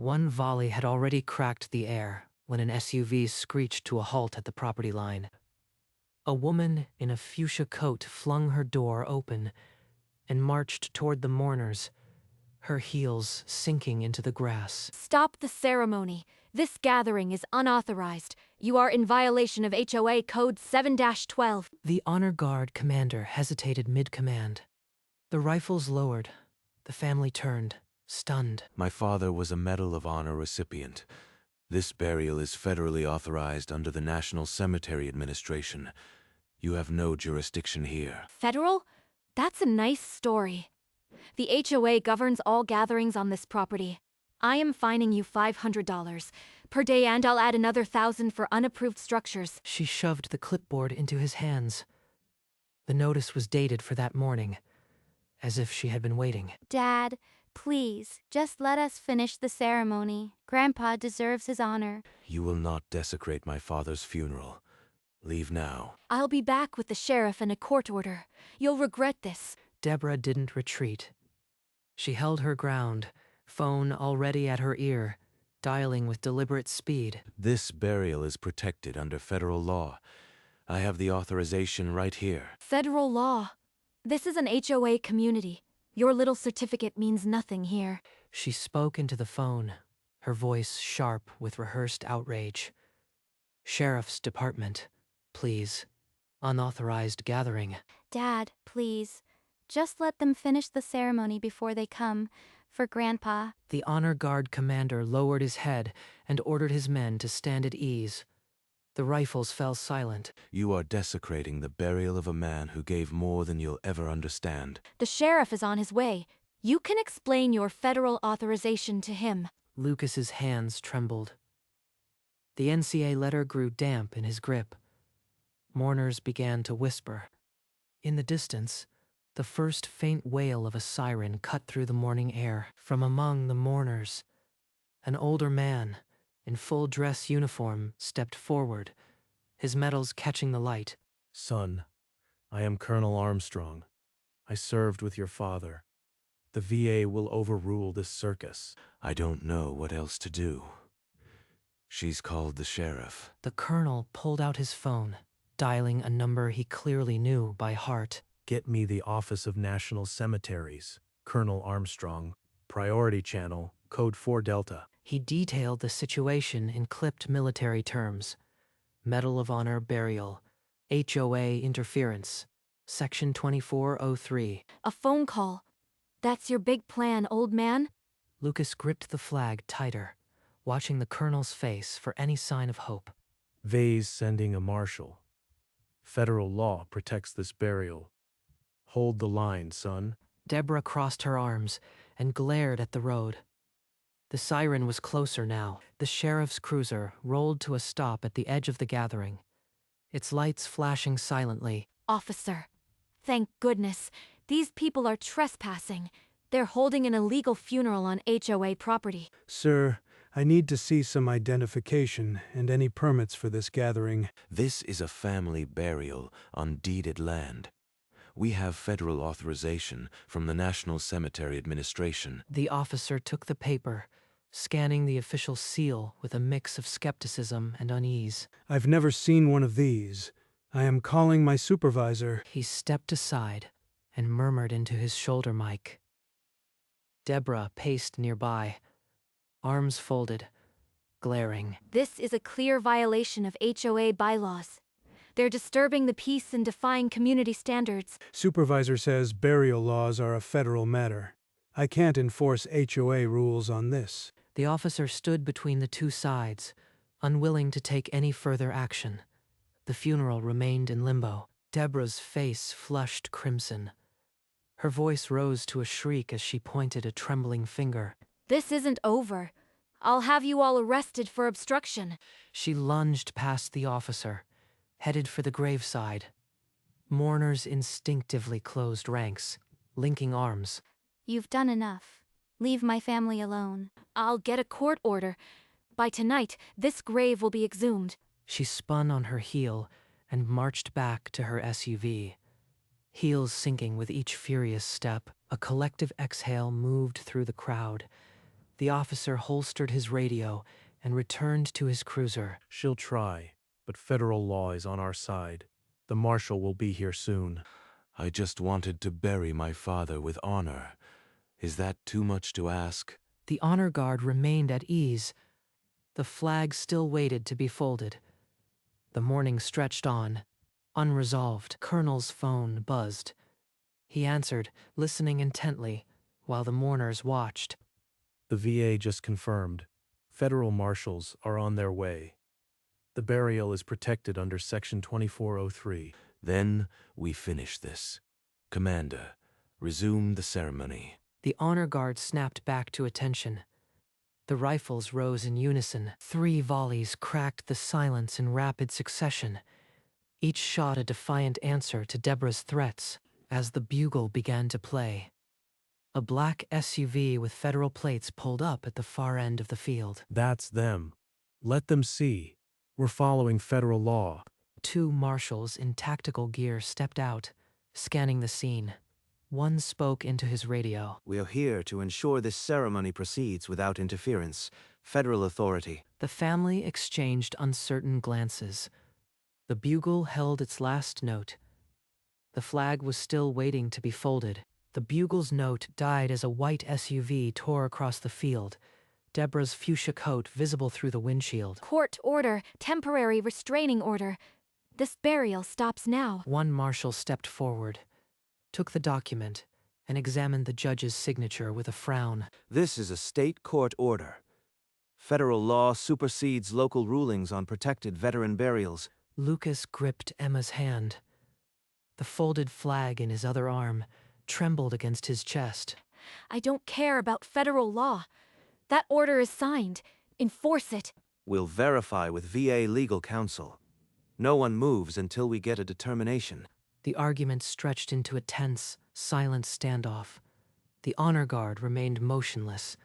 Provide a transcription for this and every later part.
One volley had already cracked the air when an SUV screeched to a halt at the property line. A woman in a fuchsia coat flung her door open and marched toward the mourners, her heels sinking into the grass. Stop the ceremony. This gathering is unauthorized. You are in violation of HOA Code 7-12. The honor guard commander hesitated mid-command. The rifles lowered. The family turned, stunned. My father was a Medal of Honor recipient. This burial is federally authorized under the National Cemetery Administration. You have no jurisdiction here. Federal? That's a nice story. The HOA governs all gatherings on this property. I am fining you $500 per day, and I'll add another $1,000 for unapproved structures. She shoved the clipboard into his hands. The notice was dated for that morning, as if she had been waiting. Dad, please, just let us finish the ceremony. Grandpa deserves his honor. You will not desecrate my father's funeral. Leave now. I'll be back with the sheriff and a court order. You'll regret this. Deborah didn't retreat. She held her ground, phone already at her ear, dialing with deliberate speed. This burial is protected under federal law. I have the authorization right here. Federal law. This is an HOA community. Your little certificate means nothing here. She spoke into the phone, her voice sharp with rehearsed outrage. Sheriff's Department, please. Unauthorized gathering. Dad, please, just let them finish the ceremony before they come. For Grandpa. The honor guard commander lowered his head and ordered his men to stand at ease. The rifles fell silent. You are desecrating the burial of a man who gave more than you'll ever understand. The sheriff is on his way. You can explain your federal authorization to him. Lucas's hands trembled. The NCA letter grew damp in his grip. Mourners began to whisper. In the distance, the first faint wail of a siren cut through the morning air. From among the mourners, an older man, in full dress uniform, stepped forward, his medals catching the light. Son, I am Colonel Armstrong. I served with your father. The VA will overrule this circus. I don't know what else to do. She's called the sheriff. The colonel pulled out his phone, dialing a number he clearly knew by heart. Get me the Office of National Cemeteries, Colonel Armstrong, Priority Channel, Code 4 Delta. He detailed the situation in clipped military terms. Medal of Honor burial, HOA interference, Section 2403. A phone call. That's your big plan, old man? Lucas gripped the flag tighter, watching the colonel's face for any sign of hope. VA's sending a marshal. Federal law protects this burial. Hold the line, son. Deborah crossed her arms and glared at the road. The siren was closer now. The sheriff's cruiser rolled to a stop at the edge of the gathering, its lights flashing silently. Officer. Thank goodness. These people are trespassing. They're holding an illegal funeral on HOA property. Sir, I need to see some identification and any permits for this gathering. This is a family burial on deeded land. We have federal authorization from the National Cemetery Administration. The officer took the paper, scanning the official seal with a mix of skepticism and unease. I've never seen one of these. I am calling my supervisor. He stepped aside and murmured into his shoulder mic. Deborah paced nearby, arms folded, glaring. This is a clear violation of HOA bylaws. They're disturbing the peace and defying community standards. Supervisor says burial laws are a federal matter. I can't enforce HOA rules on this. The officer stood between the two sides, unwilling to take any further action. The funeral remained in limbo. Deborah's face flushed crimson. Her voice rose to a shriek as she pointed a trembling finger. This isn't over. I'll have you all arrested for obstruction. She lunged past the officer, headed for the graveside. Mourners instinctively closed ranks, linking arms. You've done enough. Leave my family alone. I'll get a court order. By tonight, this grave will be exhumed. She spun on her heel and marched back to her SUV. Heels sinking with each furious step, a collective exhale moved through the crowd. The officer holstered his radio and returned to his cruiser. She'll try, but federal law is on our side. The marshal will be here soon. I just wanted to bury my father with honor. Is that too much to ask? The honor guard remained at ease. The flag still waited to be folded. The morning stretched on, unresolved. Colonel's phone buzzed. He answered, listening intently, while the mourners watched. The VA just confirmed. Federal marshals are on their way. The burial is protected under Section 2403. Then we finish this. Commander, resume the ceremony. The honor guard snapped back to attention. The rifles rose in unison. 3 volleys cracked the silence in rapid succession. Each shot a defiant answer to Deborah's threats. As the bugle began to play, a black SUV with federal plates pulled up at the far end of the field. That's them. Let them see. We're following federal law. 2 marshals in tactical gear stepped out, scanning the scene. One spoke into his radio. We are here to ensure this ceremony proceeds without interference. Federal authority. The family exchanged uncertain glances. The bugle held its last note. The flag was still waiting to be folded. The bugle's note died as a white SUV tore across the field, Deborah's fuchsia coat visible through the windshield. Court order, temporary restraining order. This burial stops now. One marshal stepped forward, took the document, and examined the judge's signature with a frown. This is a state court order. Federal law supersedes local rulings on protected veteran burials. Lucas gripped Emma's hand. The folded flag in his other arm trembled against his chest. I don't care about federal law. That order is signed. Enforce it. We'll verify with VA legal counsel. No one moves until we get a determination. The argument stretched into a tense, silent standoff. The honor guard remained motionless,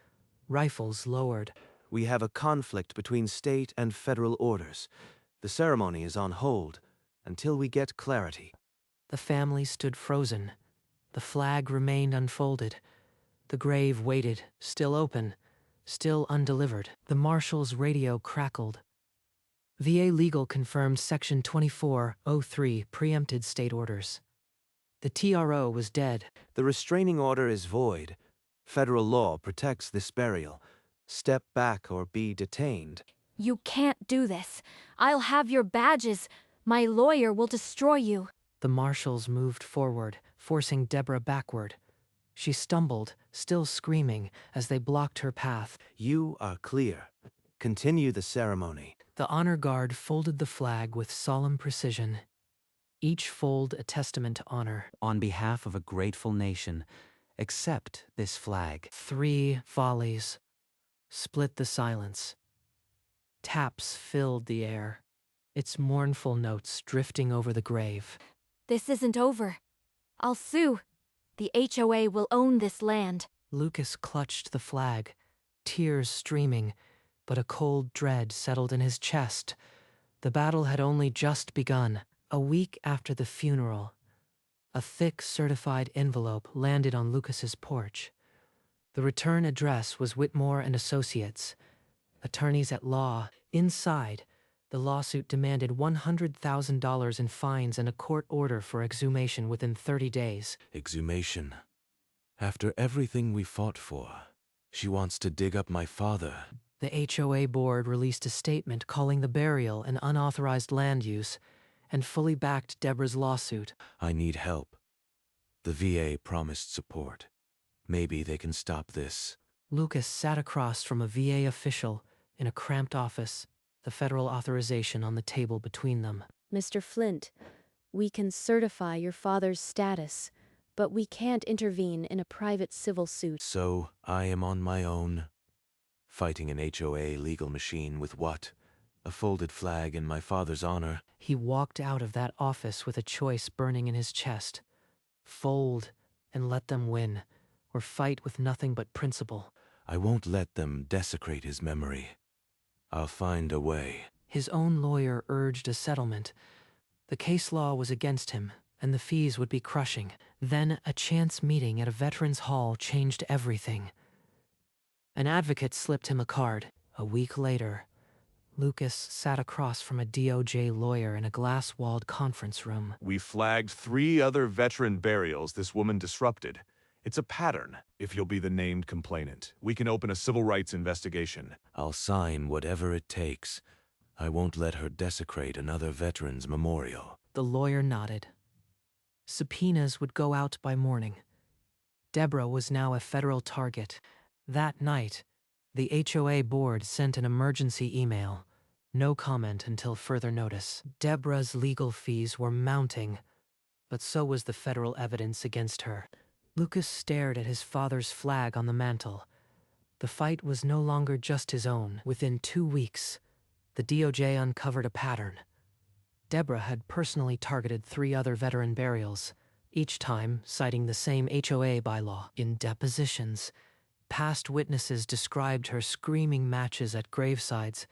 rifles lowered. We have a conflict between state and federal orders. The ceremony is on hold until we get clarity. The family stood frozen. The flag remained unfolded. The grave waited, still open, still undelivered. The marshal's radio crackled. VA Legal confirmed Section 2403 preempted state orders. The TRO was dead. The restraining order is void. Federal law protects this burial. Step back or be detained. You can't do this. I'll have your badges. My lawyer will destroy you. The marshals moved forward, forcing Deborah backward. She stumbled, still screaming, as they blocked her path. You are clear. Continue the ceremony. The honor guard folded the flag with solemn precision, each fold a testament to honor. On behalf of a grateful nation, accept this flag. 3 volleys split the silence. Taps filled the air, its mournful notes drifting over the grave. This isn't over. I'll sue. The HOA will own this land. Lucas clutched the flag, tears streaming, but a cold dread settled in his chest. The battle had only just begun. A week after the funeral, a thick certified envelope landed on Lucas's porch. The return address was Whitmore and Associates, attorneys at law. Inside, the lawsuit demanded $100,000 in fines and a court order for exhumation within 30 days. Exhumation. After everything we fought for, she wants to dig up my father. The HOA board released a statement calling the burial an unauthorized land use and fully backed Deborah's lawsuit. I need help. The VA promised support. Maybe they can stop this. Lucas sat across from a VA official in a cramped office, the federal authorization on the table between them. Mr. Flint, we can certify your father's status, but we can't intervene in a private civil suit. So I am on my own, fighting an HOA legal machine with what? A folded flag in my father's honor. He walked out of that office with a choice burning in his chest. Fold and let them win, or fight with nothing but principle. I won't let them desecrate his memory. I'll find a way. His own lawyer urged a settlement. The case law was against him, and the fees would be crushing. Then a chance meeting at a veterans hall changed everything. An advocate slipped him a card. A week later, Lucas sat across from a DOJ lawyer in a glass-walled conference room. We flagged 3 other veteran burials this woman disrupted. It's a pattern. If you'll be the named complainant, we can open a civil rights investigation. I'll sign whatever it takes. I won't let her desecrate another veteran's memorial. The lawyer nodded. Subpoenas would go out by morning. Deborah was now a federal target. That night, the HOA board sent an emergency email. No comment until further notice. Deborah's legal fees were mounting, but so was the federal evidence against her. Lucas stared at his father's flag on the mantel. The fight was no longer just his own. Within 2 weeks, the DOJ uncovered a pattern. Deborah had personally targeted 3 other veteran burials, each time citing the same HOA bylaw. In depositions, past witnesses described her screaming matches at gravesides,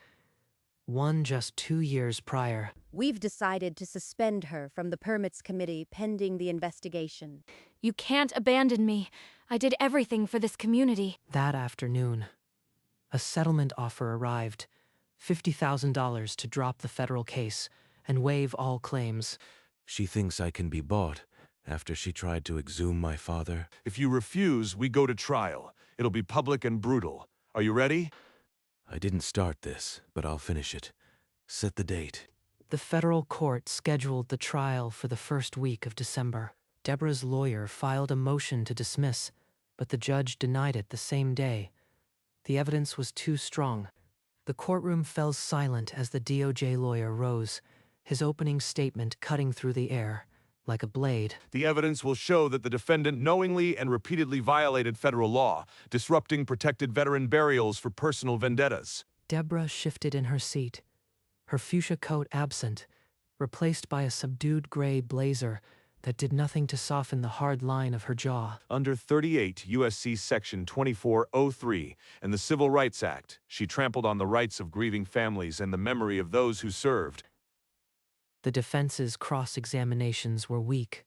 one just 2 years prior. We've decided to suspend her from the permits committee pending the investigation. You can't abandon me. I did everything for this community. That afternoon, a settlement offer arrived, $50,000 to drop the federal case and waive all claims. She thinks I can be bought after she tried to exhume my father. If you refuse, we go to trial. It'll be public and brutal. Are you ready? I didn't start this, but I'll finish it. Set the date. The federal court scheduled the trial for the first week of December. Deborah's lawyer filed a motion to dismiss, but the judge denied it the same day. The evidence was too strong. The courtroom fell silent as the DOJ lawyer rose, his opening statement cutting through the air like a blade. The evidence will show that the defendant knowingly and repeatedly violated federal law, disrupting protected veteran burials for personal vendettas. Deborah shifted in her seat, her fuchsia coat absent, replaced by a subdued gray blazer that did nothing to soften the hard line of her jaw. Under 38 U.S.C. Section 2403 and the Civil Rights Act, she trampled on the rights of grieving families and the memory of those who served. The defense's cross-examinations were weak,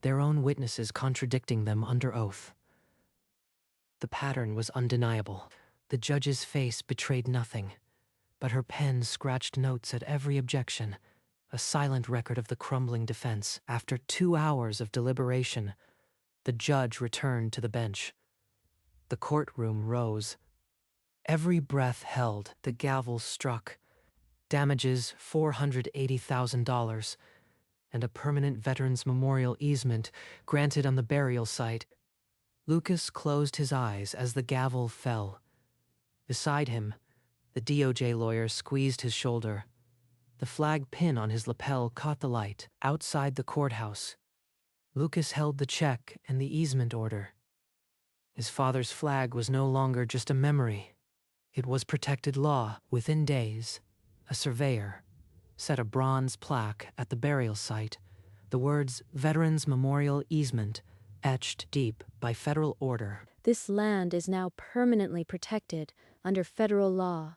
their own witnesses contradicting them under oath. The pattern was undeniable. The judge's face betrayed nothing, but her pen scratched notes at every objection, a silent record of the crumbling defense. After 2 hours of deliberation, the judge returned to the bench. The courtroom rose. Every breath held, the gavel struck. Damages $480,000, and a permanent Veterans Memorial easement granted on the burial site. Lucas closed his eyes as the gavel fell. Beside him, the DOJ lawyer squeezed his shoulder. The flag pin on his lapel caught the light. Outside the courthouse, Lucas held the check and the easement order. His father's flag was no longer just a memory. It was protected law. Within days, a surveyor set a bronze plaque at the burial site, the words Veterans Memorial Easement etched deep by federal order. This land is now permanently protected under federal law.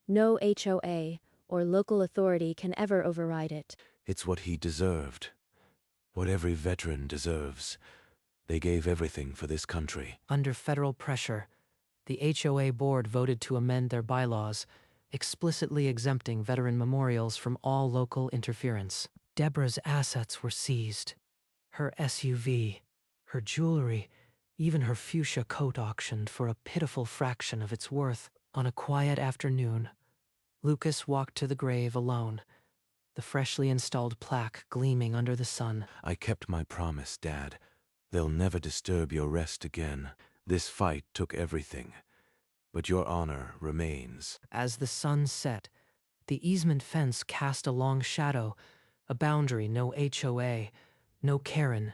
No HOA or local authority can ever override it. It's what he deserved. What every veteran deserves. They gave everything for this country. Under federal pressure, the HOA board voted to amend their bylaws, explicitly exempting veteran memorials from all local interference. Deborah's assets were seized. Her SUV, her jewelry, even her fuchsia coat auctioned for a pitiful fraction of its worth. On a quiet afternoon, Lucas walked to the grave alone, the freshly installed plaque gleaming under the sun. I kept my promise, Dad. They'll never disturb your rest again. This fight took everything, but your honor remains. As the sun set, the easement fence cast a long shadow, a boundary no HOA, no Karen,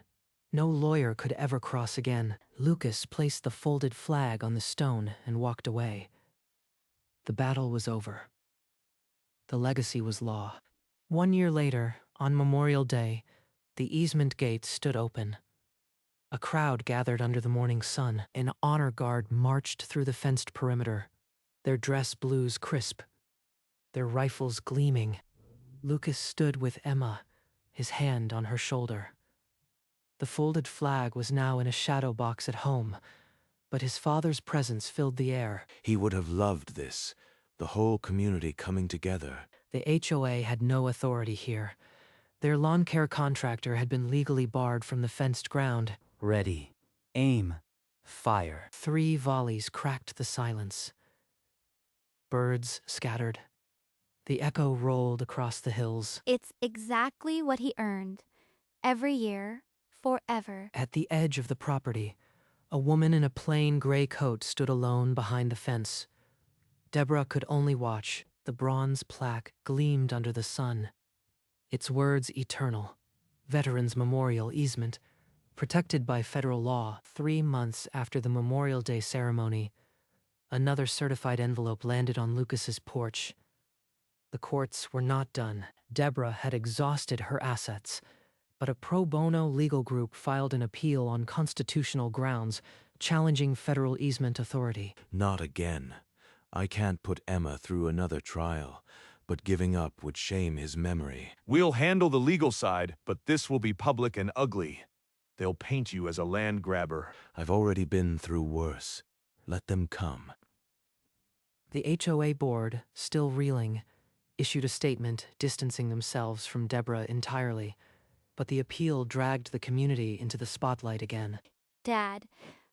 no lawyer could ever cross again. Lucas placed the folded flag on the stone and walked away. The battle was over. The legacy was law. 1 year later, on Memorial Day, the easement gate stood open. A crowd gathered under the morning sun. An honor guard marched through the fenced perimeter, their dress blues crisp, their rifles gleaming. Lucas stood with Emma, his hand on her shoulder. The folded flag was now in a shadow box at home, but his father's presence filled the air. He would have loved this, the whole community coming together. The HOA had no authority here. Their lawn care contractor had been legally barred from the fenced ground. Ready. Aim. Fire. 3 volleys cracked the silence. Birds scattered. The echo rolled across the hills. It's exactly what he earned. Every year, forever. At the edge of the property, a woman in a plain gray coat stood alone behind the fence. Deborah could only watch. The bronze plaque gleamed under the sun. Its words eternal. Veterans Memorial Easement, protected by federal law. 3 months after the Memorial Day ceremony, another certified envelope landed on Lucas's porch. The courts were not done. Deborah had exhausted her assets, but a pro bono legal group filed an appeal on constitutional grounds, challenging federal easement authority. Not again. I can't put Emma through another trial, but giving up would shame his memory. We'll handle the legal side, but this will be public and ugly. They'll paint you as a land grabber. I've already been through worse. Let them come. The HOA board, still reeling, issued a statement distancing themselves from Deborah entirely, but the appeal dragged the community into the spotlight again. Dad,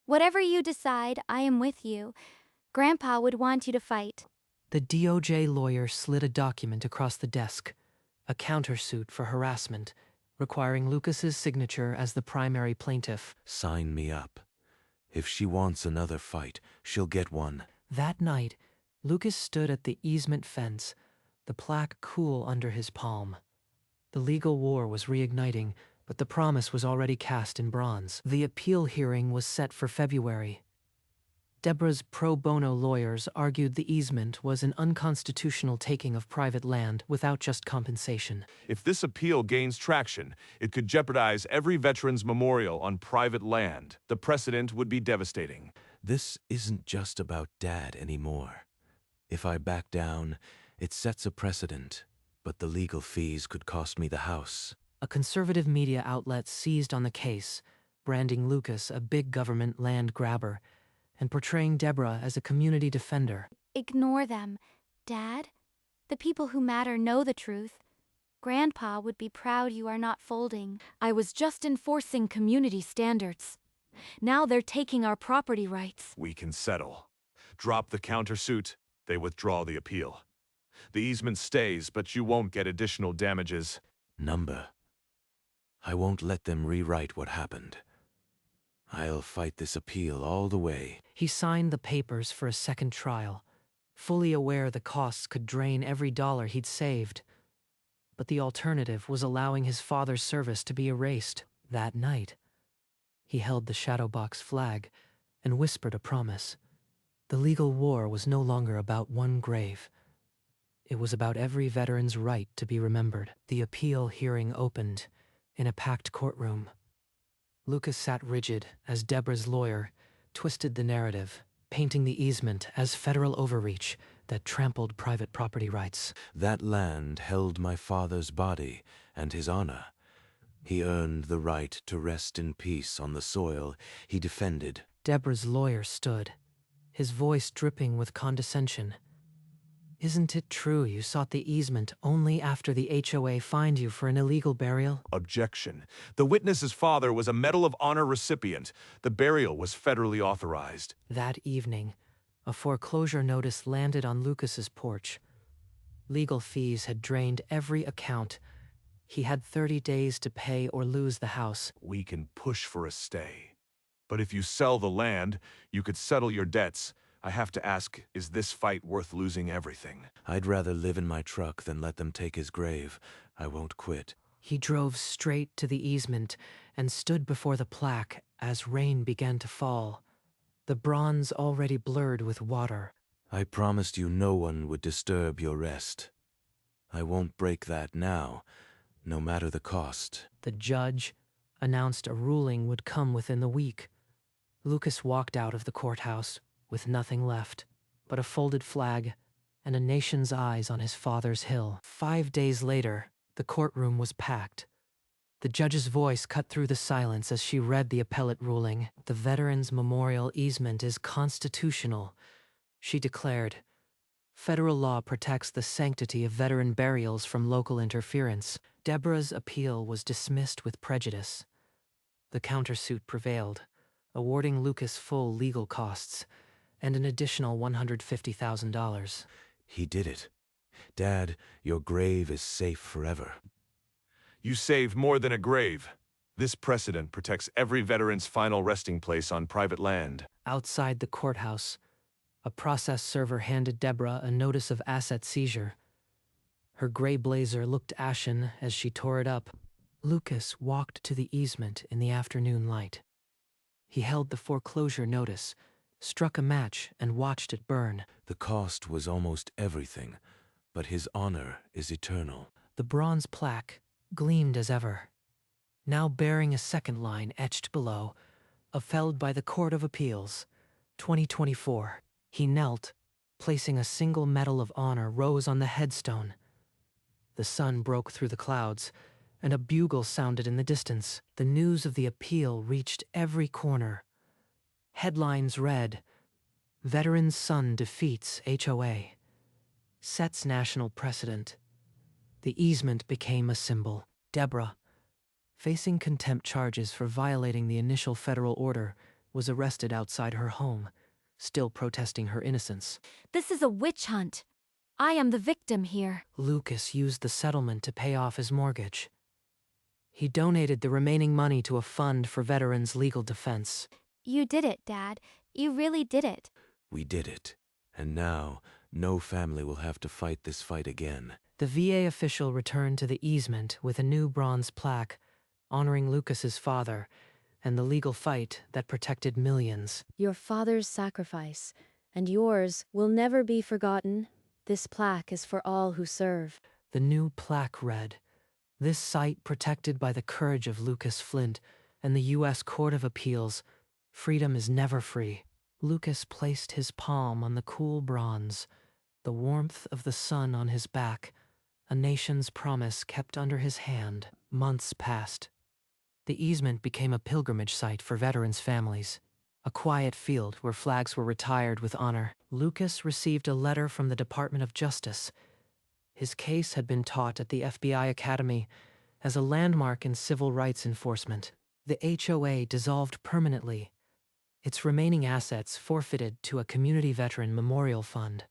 whatever you decide, I am with you. Grandpa would want you to fight. The DOJ lawyer slid a document across the desk, a countersuit for harassment, requiring Lucas's signature as the primary plaintiff. Sign me up. If she wants another fight, she'll get one. That night, Lucas stood at the easement fence, the plaque cool under his palm. The legal war was reigniting, but the promise was already cast in bronze. The appeal hearing was set for February. Deborah's pro bono lawyers argued the easement was an unconstitutional taking of private land without just compensation. If this appeal gains traction, it could jeopardize every veterans memorial on private land. The precedent would be devastating. This isn't just about Dad anymore. If I back down, it sets a precedent, but the legal fees could cost me the house. A conservative media outlet seized on the case, branding Lucas a big government land grabber and portraying Deborah as a community defender. Ignore them. Dad, the people who matter know the truth. Grandpa would be proud you are not folding. I was just enforcing community standards. Now they're taking our property rights. We can settle. Drop the countersuit, they withdraw the appeal. The easement stays, but you won't get additional damages. Number. I won't let them rewrite what happened. I'll fight this appeal all the way. He signed the papers for a second trial, fully aware the costs could drain every dollar he'd saved. But the alternative was allowing his father's service to be erased. That night, he held the Shadowbox flag and whispered a promise. The legal war was no longer about one grave. It was about every veteran's right to be remembered. The appeal hearing opened in a packed courtroom. Lucas sat rigid as Deborah's lawyer twisted the narrative, painting the easement as federal overreach that trampled private property rights. That land held my father's body and his honor. He earned the right to rest in peace on the soil he defended. Deborah's lawyer stood, his voice dripping with condescension. Isn't it true you sought the easement only after the HOA fined you for an illegal burial? Objection. The witness's father was a Medal of Honor recipient. The burial was federally authorized. That evening, a foreclosure notice landed on Lucas's porch. Legal fees had drained every account. He had 30 days to pay or lose the house. We can push for a stay. But if you sell the land, you could settle your debts. I have to ask, is this fight worth losing everything? I'd rather live in my truck than let them take his grave. I won't quit. He drove straight to the easement and stood before the plaque as rain began to fall, the bronze already blurred with water. I promised you no one would disturb your rest. I won't break that now, no matter the cost. The judge announced a ruling would come within the week. Lucas walked out of the courthouse with nothing left but a folded flag and a nation's eyes on his father's hill. 5 days later, the courtroom was packed. The judge's voice cut through the silence as she read the appellate ruling. The Veterans Memorial Easement is constitutional, she declared. Federal law protects the sanctity of veteran burials from local interference. Deborah's appeal was dismissed with prejudice. The countersuit prevailed, awarding Lucas full legal costs and an additional $150,000. He did it. Dad, your grave is safe forever. You saved more than a grave. This precedent protects every veteran's final resting place on private land. Outside the courthouse, a process server handed Deborah a notice of asset seizure. Her gray blazer looked ashen as she tore it up. Lucas walked to the easement in the afternoon light. He held the foreclosure notice, struck a match, and watched it burn. The cost was almost everything, but his honor is eternal. The bronze plaque gleamed as ever, now bearing a second line etched below, upheld by the Court of Appeals, 2024. He knelt, placing a single medal of honor rose on the headstone. The sun broke through the clouds, and a bugle sounded in the distance. The news of the appeal reached every corner. Headlines read, "Veteran's Son Defeats HOA. Sets National Precedent." The easement became a symbol. Deborah, facing contempt charges for violating the initial federal order, was arrested outside her home, still protesting her innocence. This is a witch hunt. I am the victim here. Lucas used the settlement to pay off his mortgage. He donated the remaining money to a fund for veterans' legal defense. You did it, Dad. You really did it. We did it. And now, no family will have to fight this fight again. The VA official returned to the easement with a new bronze plaque honoring Lucas's father and the legal fight that protected millions. Your father's sacrifice and yours will never be forgotten. This plaque is for all who serve. The new plaque read, "This site protected by the courage of Lucas Flint and the U.S. Court of Appeals. Freedom is never free." Lucas placed his palm on the cool bronze, the warmth of the sun on his back, a nation's promise kept under his hand. Months passed. The easement became a pilgrimage site for veterans' families, a quiet field where flags were retired with honor. Lucas received a letter from the Department of Justice. His case had been taught at the FBI Academy as a landmark in civil rights enforcement. The HOA dissolved permanently, its remaining assets forfeited to a community veteran memorial fund.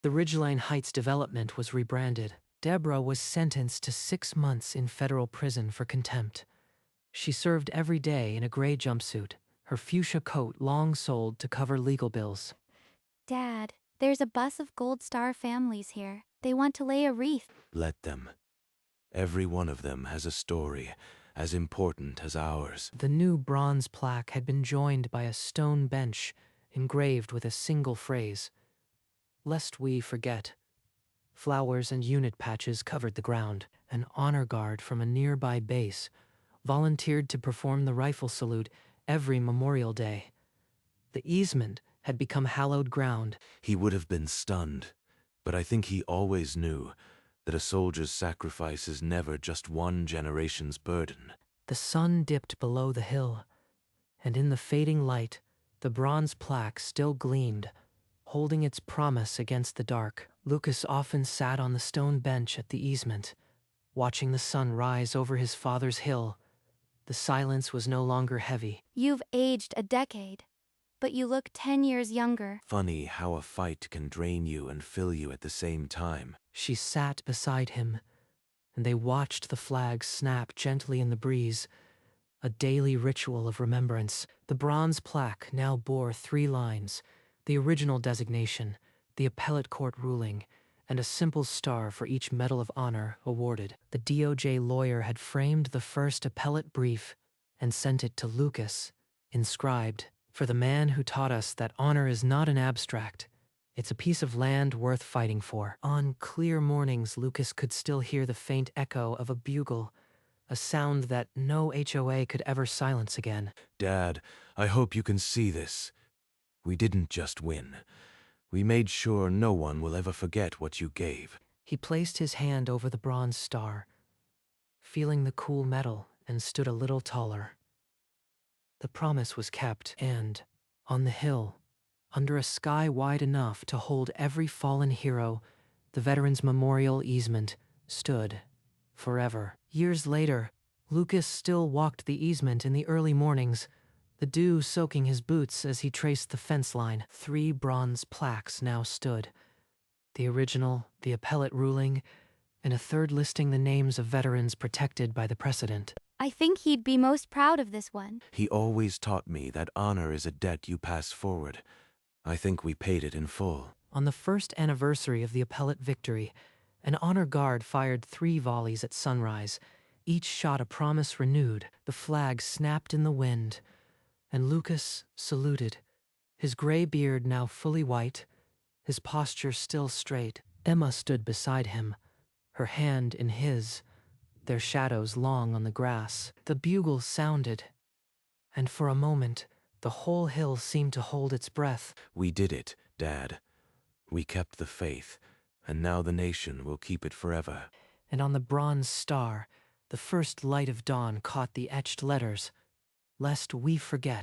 The Ridgeline Heights development was rebranded. Deborah was sentenced to 6 months in federal prison for contempt. She served every day in a gray jumpsuit, her fuchsia coat long soled to cover legal bills. Dad, there's a bus of Gold Star families here. They want to lay a wreath. Let them. Every one of them has a story as important as ours. The new bronze plaque had been joined by a stone bench engraved with a single phrase, "Lest we forget." Flowers and unit patches covered the ground. An honor guard from a nearby base volunteered to perform the rifle salute every Memorial Day. The easement had become hallowed ground. He would have been stunned, but I think he always knew that a soldier's sacrifice is never just one generation's burden. The sun dipped below the hill, and in the fading light, the bronze plaque still gleamed, holding its promise against the dark. Lucas often sat on the stone bench at the easement, watching the sun rise over his father's hill. The silence was no longer heavy. You've aged a decade, but you look 10 years younger. Funny how a fight can drain you and fill you at the same time. She sat beside him, and they watched the flags snap gently in the breeze, a daily ritual of remembrance. The bronze plaque now bore 3 lines, the original designation, the appellate court ruling, and a simple star for each Medal of Honor awarded. The DOJ lawyer had framed the first appellate brief and sent it to Lucas, inscribed, "For the man who taught us that honor is not an abstract. It's a piece of land worth fighting for." On clear mornings, Lucas could still hear the faint echo of a bugle, a sound that no HOA could ever silence again. Dad, I hope you can see this. We didn't just win. We made sure no one will ever forget what you gave. He placed his hand over the bronze star, feeling the cool metal and stood a little taller. The promise was kept, and, on the hill, under a sky wide enough to hold every fallen hero, the Veterans Memorial easement stood forever. Years later, Lucas still walked the easement in the early mornings, the dew soaking his boots as he traced the fence line. 3 bronze plaques now stood. The original, the appellate ruling, and a third listing the names of veterans protected by the precedent. I think he'd be most proud of this one. He always taught me that honor is a debt you pass forward. I think we paid it in full. On the first anniversary of the appellate victory, an honor guard fired 3 volleys at sunrise. Each shot a promise renewed. The flag snapped in the wind, and Lucas saluted, his gray beard now fully white, his posture still straight. Emma stood beside him, her hand in his, their shadows long on the grass. The bugle sounded, and for a moment, the whole hill seemed to hold its breath. We did it, Dad. We kept the faith, and now the nation will keep it forever. And on the bronze star, the first light of dawn caught the etched letters, "Lest we forget."